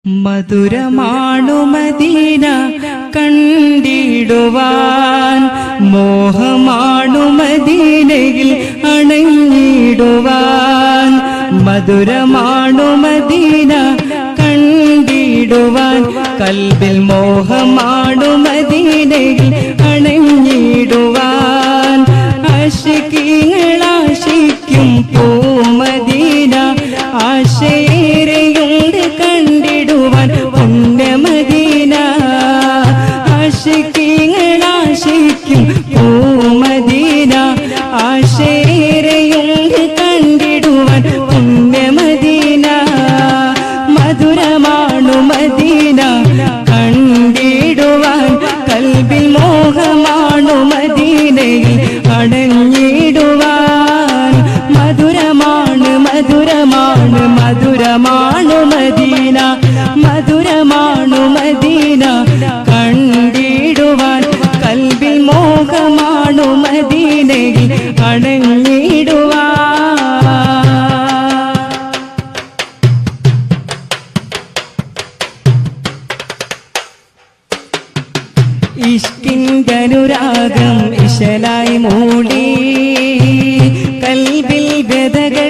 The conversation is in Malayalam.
മധുരമാണു മദീന കണ്ടിടുവാൻ, മോഹമാണു മദീനയിൽ അണഞ്ഞിടുവാൻ. മധുരമാണു മദീന കണ്ടിടുവാൻ, കൽബിൽ മോഹമാണു മദീനയിൽ അണഞ്ഞിടുവാൻ. ആശിക്കീങ്ങളാശിക്കും പൂമദീന, ആശയേറെയുണ്ട് കണ്ടിടുവാൻ പുണ്യമദീന. ആശിക്കീങ്ങളാശിക്കും പൂമദീന, ആശയേറെയുണ്ട് കണ്ടിടുവാൻ പുണ്യമദീന. മധുരമാണു മദീന കണ്ടിടുവാൻ, കൽബിൽ മോഹമാണു മദീനയിൽ അടഞ്ഞിടുവാൻ. മധുരമാണ് മധുരമാണ് മധുരമാണു മദീന, മധുരമാണു മദീന കണ്ടിടുവാൻ, കൽബിൽ മോഹമാണു മദീനയിൽ അടഞ്ഞിടുവാൻ. ഇഷ്കിന്റെ അനുരാഗം ഇശലായി മൂടി, കൽബിൽ വ്യതകൾ